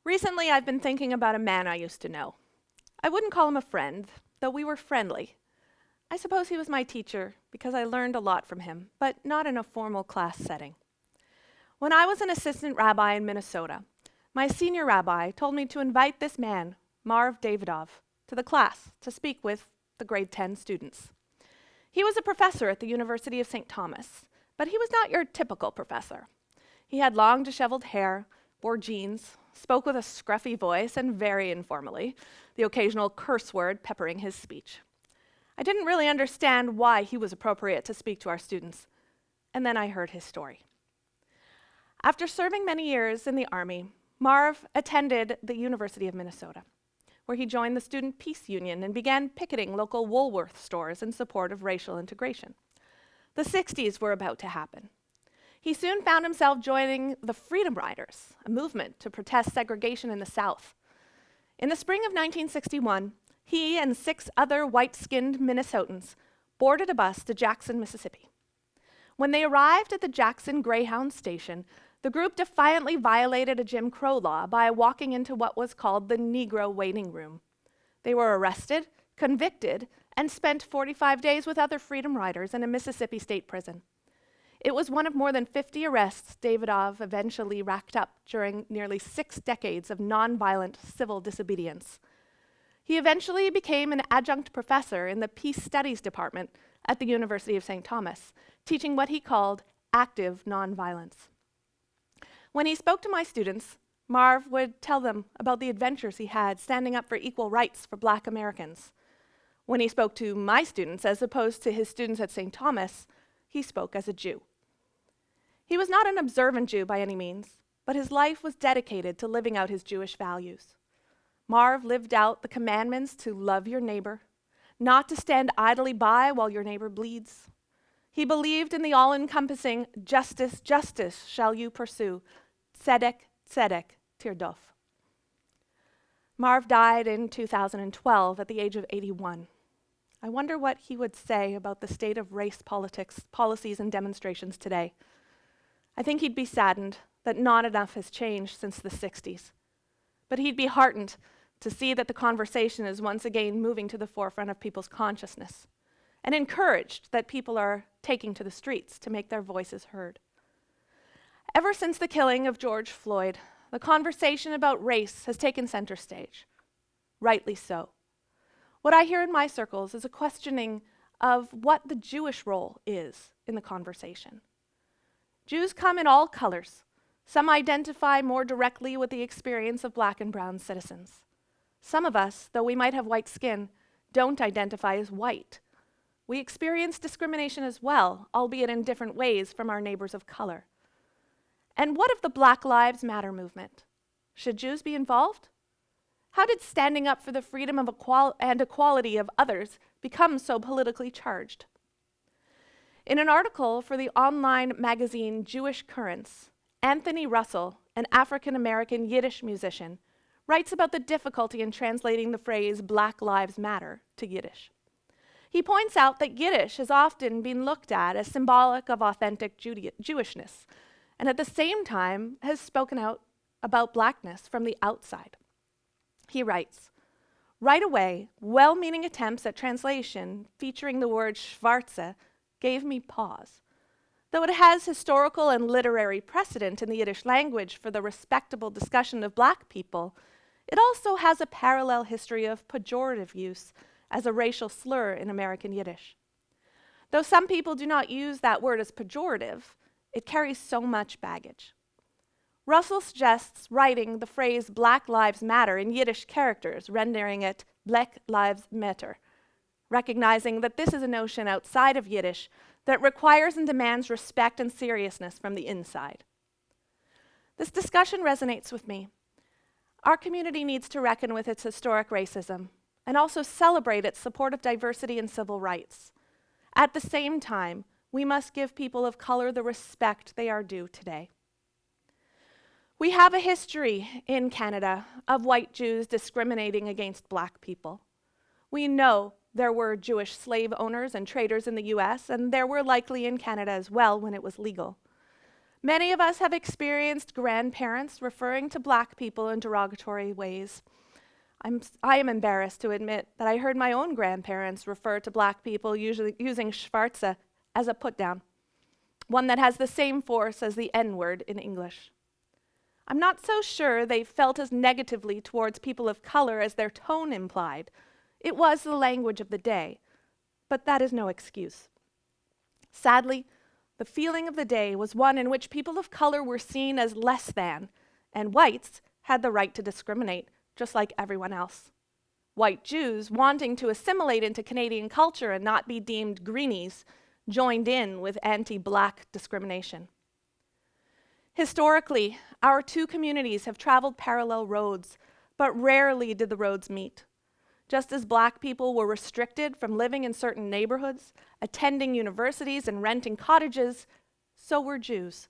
Recently, I've been thinking about a man I used to know. I wouldn't call him a friend, though we were friendly. I suppose he was my teacher because I learned a lot from him, but not in a formal class setting. When I was an assistant rabbi in Minnesota, my senior rabbi told me to invite this man, Marv Davidov, to the class to speak with the grade 10 students. He was a professor at the University of St. Thomas, but he was not your typical professor. He had long disheveled hair, wore jeans, spoke with a scruffy voice and very informally, the occasional curse word peppering his speech. I didn't really understand why he was appropriate to speak to our students, and then I heard his story. After serving many years in the Army, Marv attended the University of Minnesota, where he joined the Student Peace Union and began picketing local Woolworth stores in support of racial integration. The 60s were about to happen. He soon found himself joining the Freedom Riders, a movement to protest segregation in the South. In the spring of 1961, he and 6 other white-skinned Minnesotans boarded a bus to Jackson, Mississippi. When they arrived at the Jackson Greyhound station, the group defiantly violated a Jim Crow law by walking into what was called the Negro waiting room. They were arrested, convicted, and spent 45 days with other Freedom Riders in a Mississippi state prison. It was one of more than 50 arrests Davidov eventually racked up during nearly 6 decades of nonviolent civil disobedience. He eventually became an adjunct professor in the Peace Studies Department at the University of St. Thomas, teaching what he called active nonviolence. When he spoke to my students, Marv would tell them about the adventures he had standing up for equal rights for Black Americans. When he spoke to my students, as opposed to his students at St. Thomas, he spoke as a Jew. He was not an observant Jew by any means, but his life was dedicated to living out his Jewish values. Marv lived out the commandments to love your neighbor, not to stand idly by while your neighbor bleeds. He believed in the all-encompassing justice, justice shall you pursue, tzedek, tzedek, tirdof. Marv died in 2012 at the age of 81. I wonder what he would say about the state of race politics, policies, and demonstrations today. I think he'd be saddened that not enough has changed since the 60s. But he'd be heartened to see that the conversation is once again moving to the forefront of people's consciousness, and encouraged that people are taking to the streets to make their voices heard. Ever since the killing of George Floyd, the conversation about race has taken center stage. Rightly so. What I hear in my circles is a questioning of what the Jewish role is in the conversation. Jews come in all colors. Some identify more directly with the experience of Black and brown citizens. Some of us, though we might have white skin, don't identify as white. We experience discrimination as well, albeit in different ways from our neighbors of color. And what of the Black Lives Matter movement? Should Jews be involved? How did standing up for the freedom of and equality of others become so politically charged? In an article for the online magazine Jewish Currents, Anthony Russell, an African-American Yiddish musician, writes about the difficulty in translating the phrase Black Lives Matter to Yiddish. He points out that Yiddish has often been looked at as symbolic of authentic Jewishness, and at the same time has spoken out about Blackness from the outside. He writes, right away, well-meaning attempts at translation featuring the word schwarze gave me pause. Though it has historical and literary precedent in the Yiddish language for the respectable discussion of Black people, it also has a parallel history of pejorative use as a racial slur in American Yiddish. Though some people do not use that word as pejorative, it carries so much baggage. Russell suggests writing the phrase Black Lives Matter in Yiddish characters, rendering it Black Lives Matter, recognizing that this is a notion outside of Yiddish that requires and demands respect and seriousness from the inside. This discussion resonates with me. Our community needs to reckon with its historic racism and also celebrate its support of diversity and civil rights. At the same time, we must give people of color the respect they are due today. We have a history in Canada of white Jews discriminating against Black people. We know there were Jewish slave owners and traders in the US, and there were likely in Canada as well when it was legal. Many of us have experienced grandparents referring to Black people in derogatory ways. I am embarrassed to admit that I heard my own grandparents refer to Black people usually using Schwarze as a put-down, one that has the same force as the N-word in English. I'm not so sure they felt as negatively towards people of color as their tone implied. It was the language of the day, but that is no excuse. Sadly, the feeling of the day was one in which people of color were seen as less than, and whites had the right to discriminate, just like everyone else. White Jews, wanting to assimilate into Canadian culture and not be deemed greenies, joined in with anti-Black discrimination. Historically, our two communities have traveled parallel roads, but rarely did the roads meet. Just as Black people were restricted from living in certain neighborhoods, attending universities, and renting cottages, so were Jews.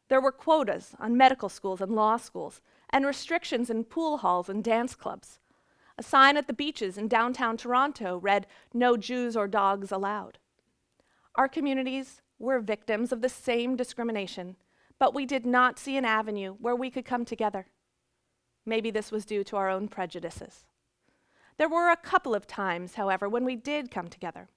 There were quotas on medical schools and law schools, and restrictions in pool halls and dance clubs. A sign at the beaches in downtown Toronto read, "No Jews or dogs allowed." Our communities were victims of the same discrimination, but we did not see an avenue where we could come together. Maybe this was due to our own prejudices. There were a couple of times, however, when we did come together.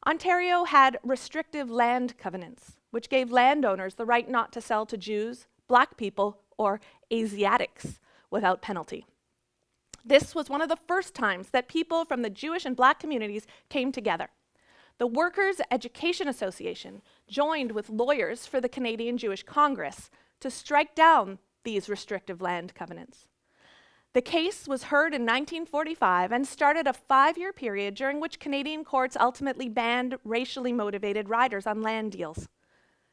Ontario had restrictive land covenants, which gave landowners the right not to sell to Jews, Black people, or Asiatics without penalty. This was one of the first times that people from the Jewish and Black communities came together. The Workers' Education Association joined with lawyers for the Canadian Jewish Congress to strike down these restrictive land covenants. The case was heard in 1945 and started a 5-year period during which Canadian courts ultimately banned racially motivated riders on land deals.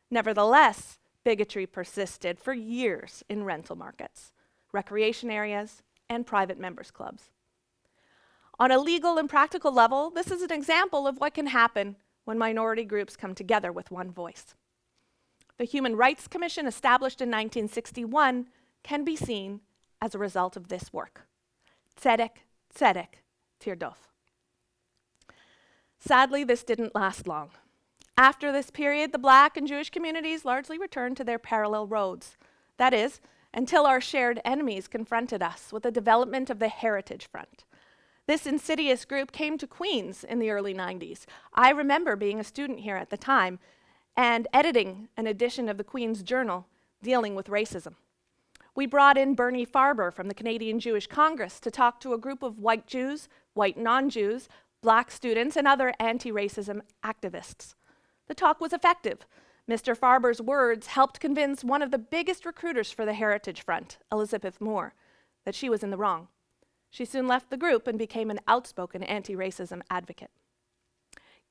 Nevertheless, bigotry persisted for years in rental markets, recreation areas, and private members' clubs. On a legal and practical level, this is an example of what can happen when minority groups come together with one voice. The Human Rights Commission, established in 1961, can be seen as a result of this work. Tzedek, tzedek, tirdof. Sadly, this didn't last long. After this period, the Black and Jewish communities largely returned to their parallel roads. That is, until our shared enemies confronted us with the development of the Heritage Front. This insidious group came to Queens in the early 90s. I remember being a student here at the time and editing an edition of the Queens Journal dealing with racism. We brought in Bernie Farber from the Canadian Jewish Congress to talk to a group of white Jews, white non-Jews, Black students, and other anti-racism activists. The talk was effective. Mr. Farber's words helped convince one of the biggest recruiters for the Heritage Front, Elizabeth Moore, that she was in the wrong. She soon left the group and became an outspoken anti-racism advocate.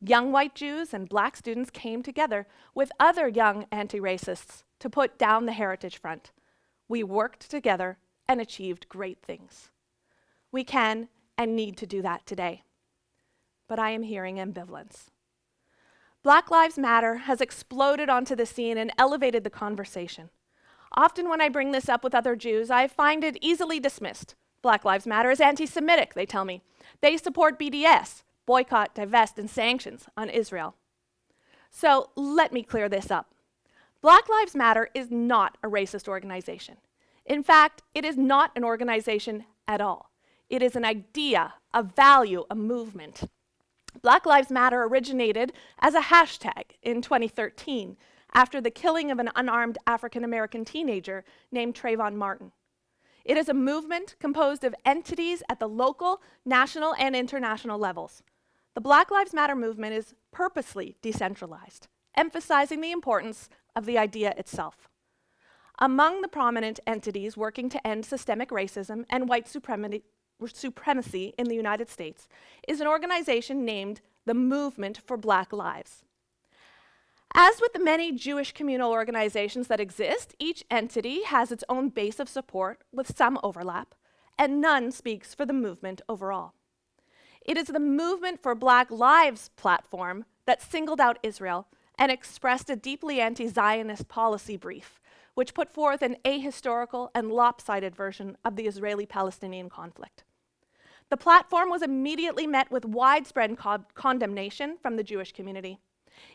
Young white Jews and Black students came together with other young anti-racists to put down the Heritage Front. We worked together and achieved great things. We can and need to do that today. But I am hearing ambivalence. Black Lives Matter has exploded onto the scene and elevated the conversation. Often when I bring this up with other Jews, I find it easily dismissed. Black Lives Matter is anti-Semitic, they tell me. They support BDS, boycott, divest, and sanctions on Israel. So let me clear this up. Black Lives Matter is not a racist organization. In fact, it is not an organization at all. It is an idea, a value, a movement. Black Lives Matter originated as a hashtag in 2013 after the killing of an unarmed African-American teenager named Trayvon Martin. It is a movement composed of entities at the local, national, and international levels. The Black Lives Matter movement is purposely decentralized, emphasizing the importance of the idea itself. Among the prominent entities working to end systemic racism and white supremacy in the United States is an organization named the Movement for Black Lives. As with the many Jewish communal organizations that exist, each entity has its own base of support with some overlap, and none speaks for the movement overall. It is the Movement for Black Lives platform that singled out Israel and expressed a deeply anti-Zionist policy brief, which put forth an ahistorical and lopsided version of the Israeli-Palestinian conflict. The platform was immediately met with widespread condemnation from the Jewish community.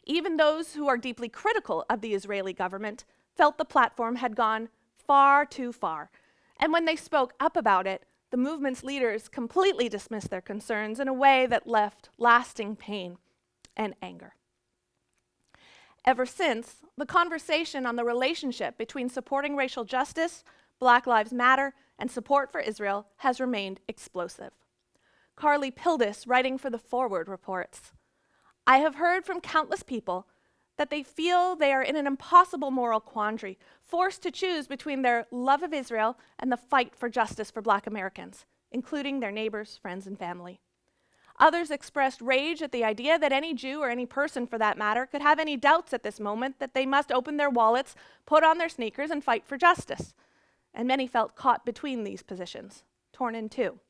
Even those who are deeply critical of the Israeli government felt the platform had gone far too far. And when they spoke up about it, the movement's leaders completely dismissed their concerns in a way that left lasting pain and anger. Ever since, the conversation on the relationship between supporting racial justice, Black Lives Matter, and support for Israel has remained explosive. Carly Pildes, writing for The Forward, reports, "I have heard from countless people that they feel they are in an impossible moral quandary, forced to choose between their love of Israel and the fight for justice for Black Americans, including their neighbors, friends, and family. Others expressed rage at the idea that any Jew, or any person for that matter, could have any doubts at this moment that they must open their wallets, put on their sneakers, and fight for justice. And many felt caught between these positions, torn in two.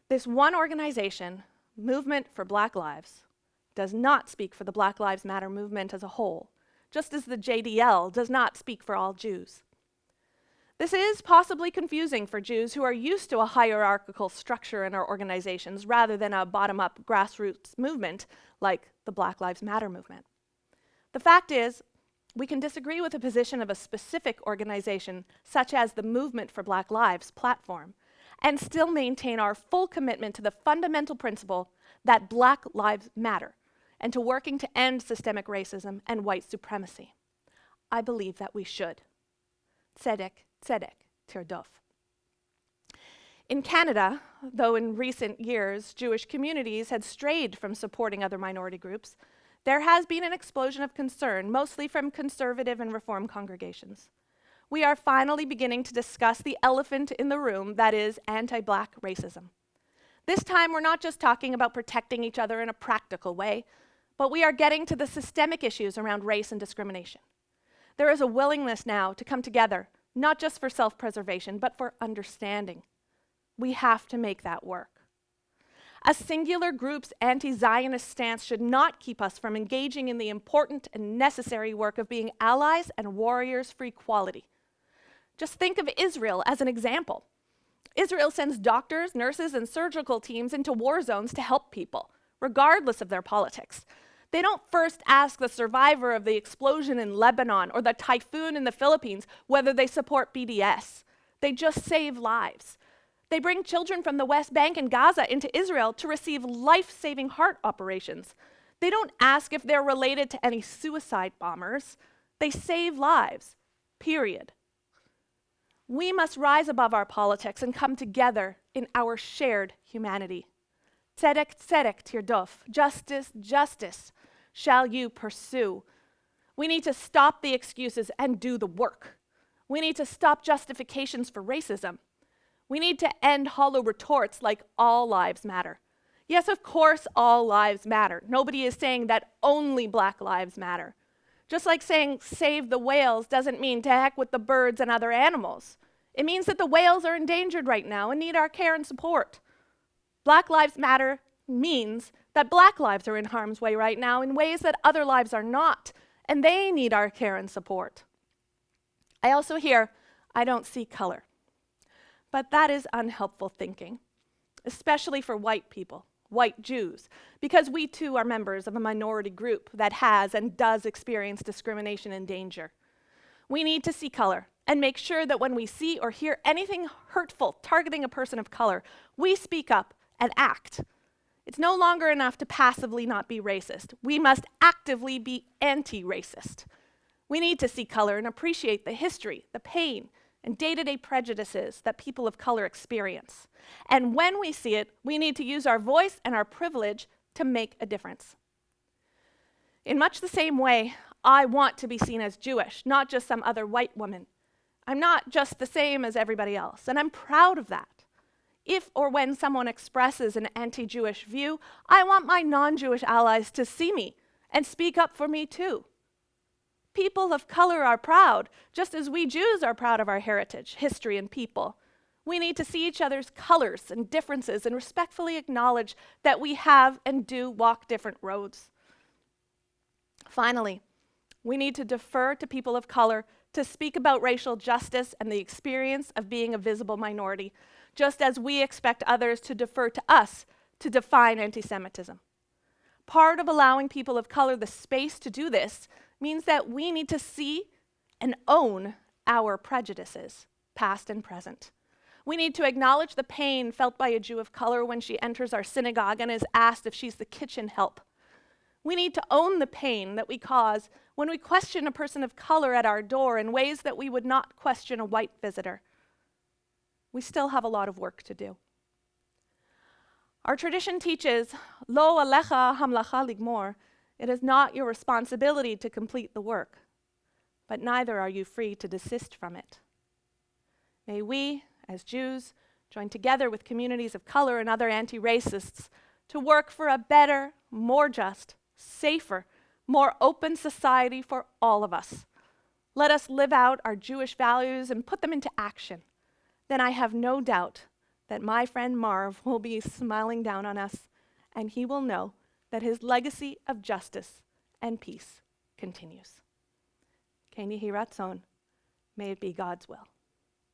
This one organization, Movement for Black Lives, does not speak for the Black Lives Matter movement as a whole, just as the JDL does not speak for all Jews. This is possibly confusing for Jews who are used to a hierarchical structure in our organizations rather than a bottom-up grassroots movement like the Black Lives Matter movement. The fact is, we can disagree with the position of a specific organization, such as the Movement for Black Lives platform, and still maintain our full commitment to the fundamental principle that Black lives matter, and to working to end systemic racism and white supremacy. I believe that we should. Tzedek, tzedek, tirdof. In Canada, though in recent years Jewish communities had strayed from supporting other minority groups, there has been an explosion of concern, mostly from conservative and reform congregations. We are finally beginning to discuss the elephant in the room, that is anti-Black racism. This time we're not just talking about protecting each other in a practical way, but we are getting to the systemic issues around race and discrimination. There is a willingness now to come together, not just for self-preservation, but for understanding. We have to make that work. A singular group's anti-Zionist stance should not keep us from engaging in the important and necessary work of being allies and warriors for equality. Just think of Israel as an example. Israel sends doctors, nurses, and surgical teams into war zones to help people, regardless of their politics. They don't first ask the survivor of the explosion in Lebanon or the typhoon in the Philippines whether they support BDS. They just save lives. They bring children from the West Bank and Gaza into Israel to receive life-saving heart operations. They don't ask if they're related to any suicide bombers. They save lives, period. We must rise above our politics and come together in our shared humanity. Tzedek, tzedek, tirdof. Justice, justice shall you pursue. We need to stop the excuses and do the work. We need to stop justifications for racism. We need to end hollow retorts like all lives matter. Yes, of course, all lives matter. Nobody is saying that only Black lives matter. Just like saying save the whales doesn't mean to heck with the birds and other animals. It means that the whales are endangered right now and need our care and support. Black Lives Matter means that Black lives are in harm's way right now in ways that other lives are not, and they need our care and support. I also hear, I don't see color. But that is unhelpful thinking, especially for white people, white Jews, because we too are members of a minority group that has and does experience discrimination and danger. We need to see color and make sure that when we see or hear anything hurtful targeting a person of color, we speak up and act. It's no longer enough to passively not be racist. We must actively be anti-racist. We need to see color and appreciate the history, the pain, and day-to-day prejudices that people of color experience. And when we see it, we need to use our voice and our privilege to make a difference. In much the same way, I want to be seen as Jewish, not just some other white woman. I'm not just the same as everybody else, and I'm proud of that. If or when someone expresses an anti-Jewish view, I want my non-Jewish allies to see me and speak up for me too. People of color are proud, just as we Jews are proud of our heritage, history, and people. We need to see each other's colors and differences and respectfully acknowledge that we have and do walk different roads. Finally, we need to defer to people of color to speak about racial justice and the experience of being a visible minority, just as we expect others to defer to us to define anti-Semitism. Part of allowing people of color the space to do this means that we need to see and own our prejudices, past and present. We need to acknowledge the pain felt by a Jew of color when she enters our synagogue and is asked if she's the kitchen help. We need to own the pain that we cause when we question a person of color at our door in ways that we would not question a white visitor. We still have a lot of work to do. Our tradition teaches, Lo alecha hamlacha ligmor, it is not your responsibility to complete the work, but neither are you free to desist from it. May we, as Jews, join together with communities of color and other anti-racists to work for a better, more just, safer, more open society for all of us. Let us live out our Jewish values and put them into action. Then I have no doubt that my friend Marv will be smiling down on us, and he will know that his legacy of justice and peace continues. Ken Yehi Ratzon, may it be God's will.